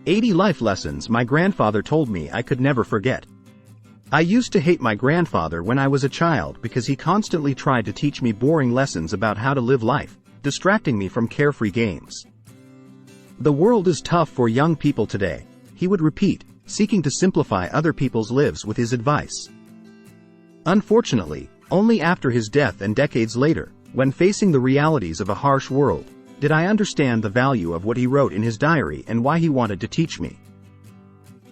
80 life lessons my grandfather told me I could never forget. I used to hate my grandfather when I was a child because he constantly tried to teach me boring lessons about how to live life, distracting me from carefree games. The world is tough for young people today, he would repeat, seeking to simplify other people's lives with his advice. Unfortunately, only after his death and decades later, when facing the realities of a harsh world, did I understand the value of what he wrote in his diary and why he wanted to teach me.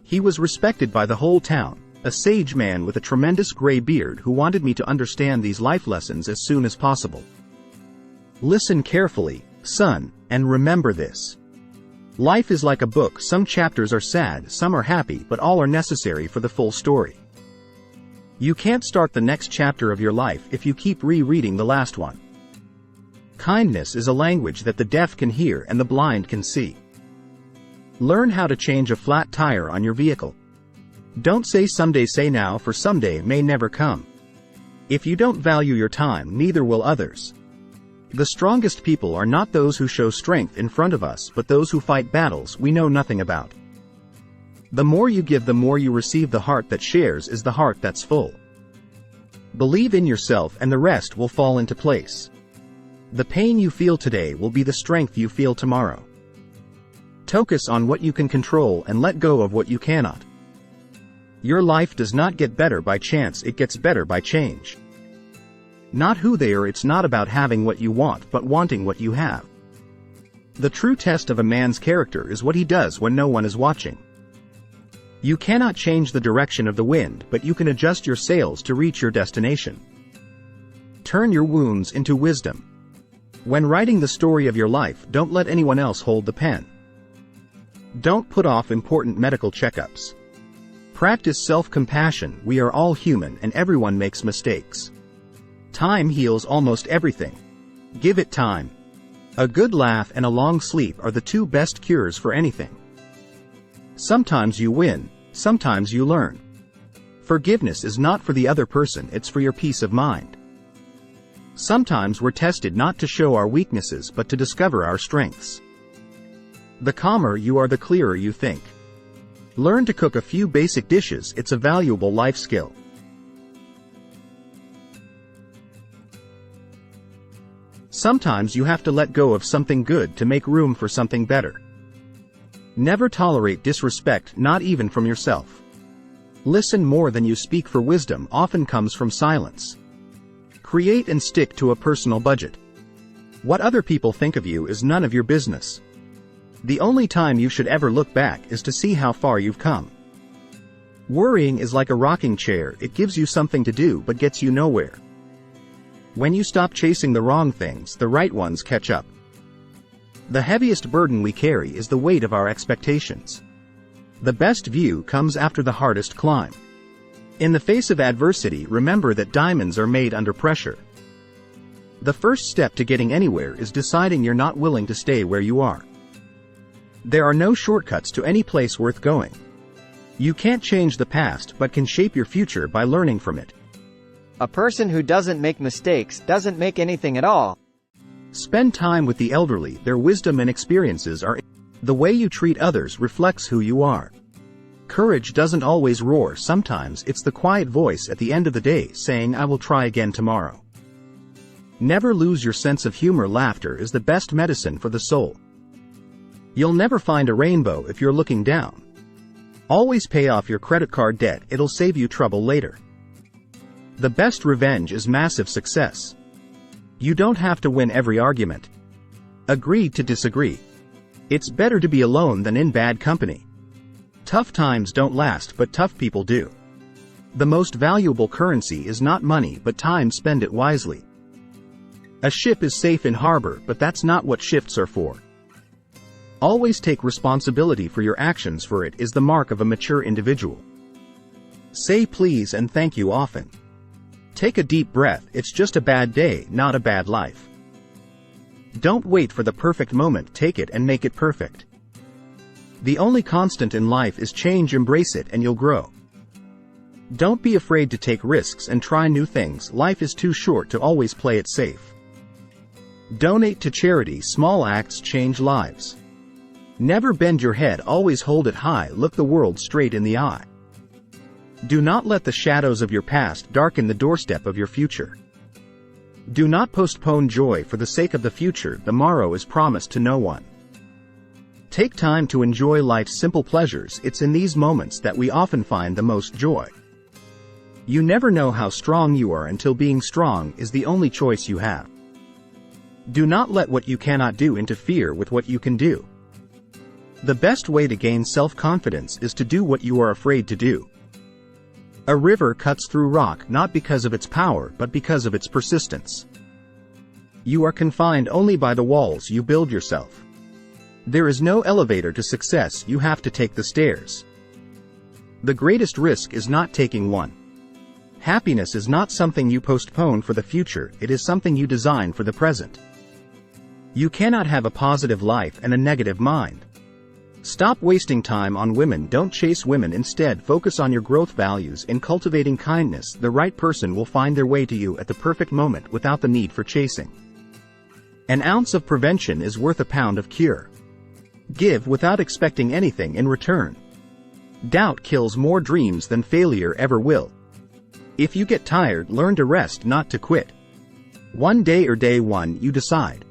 He was respected by the whole town, a sage man with a tremendous gray beard who wanted me to understand these life lessons as soon as possible. Listen carefully, son, and remember this. Life is like a book. Some chapters are sad, some are happy, but all are necessary for the full story. You can't start the next chapter of your life if you keep rereading the last one. Kindness is a language that the deaf can hear and the blind can see. Learn how to change a flat tire on your vehicle. Don't say someday, say now, for someday may never come. If you don't value your time, neither will others. The strongest people are not those who show strength in front of us, but those who fight battles we know nothing about. The more you give, the more you receive. The heart that shares is the heart that's full. Believe in yourself and the rest will fall into place. The pain you feel today will be the strength you feel tomorrow. Focus on what you can control and let go of what you cannot. Your life does not get better by chance, it gets better by change. Not who they are. It's not about having what you want, but wanting what you have. The true test of a man's character is what he does when no one is watching. You cannot change the direction of the wind, but you can adjust your sails to reach your destination. Turn your wounds into wisdom. When writing the story of your life, don't let anyone else hold the pen. Don't put off important medical checkups. Practice self-compassion. We are all human and everyone makes mistakes. Time heals almost everything. Give it time. A good laugh and a long sleep are the two best cures for anything. Sometimes you win, sometimes you learn. Forgiveness is not for the other person, it's for your peace of mind. Sometimes we're tested not to show our weaknesses but to discover our strengths. The calmer you are, the clearer you think. Learn to cook a few basic dishes. It's a valuable life skill. Sometimes you have to let go of something good to make room for something better. Never tolerate disrespect, not even from yourself. Listen more than you speak, for wisdom often comes from silence. Create and stick to a personal budget. What other people think of you is none of your business. The only time you should ever look back is to see how far you've come. Worrying is like a rocking chair. It gives you something to do but gets you nowhere. When you stop chasing the wrong things, the right ones catch up. The heaviest burden we carry is the weight of our expectations. The best view comes after the hardest climb. In the face of adversity, remember that diamonds are made under pressure. The first step to getting anywhere is deciding you're not willing to stay where you are. There are no shortcuts to any place worth going. You can't change the past but can shape your future by learning from it. A person who doesn't make mistakes doesn't make anything at all. Spend time with the elderly. Their wisdom and experiences are. The way you treat others reflects who you are. Courage doesn't always roar. Sometimes it's the quiet voice at the end of the day saying, "I will try again tomorrow." Never lose your sense of humor. Laughter is the best medicine for the soul. You'll never find a rainbow if you're looking down. Always pay off your credit card debt. It'll save you trouble later. The best revenge is massive success. You don't have to win every argument. Agree to disagree. It's better to be alone than in bad company. Tough times don't last, but tough people do. The most valuable currency is not money but time. Spend it wisely. A ship is safe in harbor, but that's not what shifts are for. Always take responsibility for your actions, for it is the mark of a mature individual. Say please and thank you often. Take a deep breath. It's just a bad day, not a bad life. Don't wait for the perfect moment. Take it and make it perfect. The only constant in life is change. Embrace it and you'll grow. Don't be afraid to take risks and try new things. Life is too short to always play it safe. Donate to charity. Small acts change lives. Never bend your head, always hold it high, look the world straight in the eye. Do not let the shadows of your past darken the doorstep of your future. Do not postpone joy for the sake of the future, the morrow is promised to no one. Take time to enjoy life's simple pleasures, it's in these moments that we often find the most joy. You never know how strong you are until being strong is the only choice you have. Do not let what you cannot do interfere with what you can do. The best way to gain self-confidence is to do what you are afraid to do. A river cuts through rock not because of its power but because of its persistence. You are confined only by the walls you build yourself. There is no elevator to success, you have to take the stairs. The greatest risk is not taking one. Happiness is not something you postpone for the future, it is something you design for the present. You cannot have a positive life and a negative mind. Stop wasting time on women, don't chase women, instead focus on your growth values. In cultivating kindness, the right person will find their way to you at the perfect moment without the need for chasing. An ounce of prevention is worth a pound of cure. Give without expecting anything in return. Doubt kills more dreams than failure ever will. If you get tired, learn to rest, not to quit. One day or day one, you decide.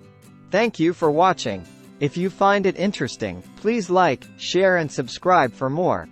Thank you for watching. If you find it interesting, please like, share and subscribe for more.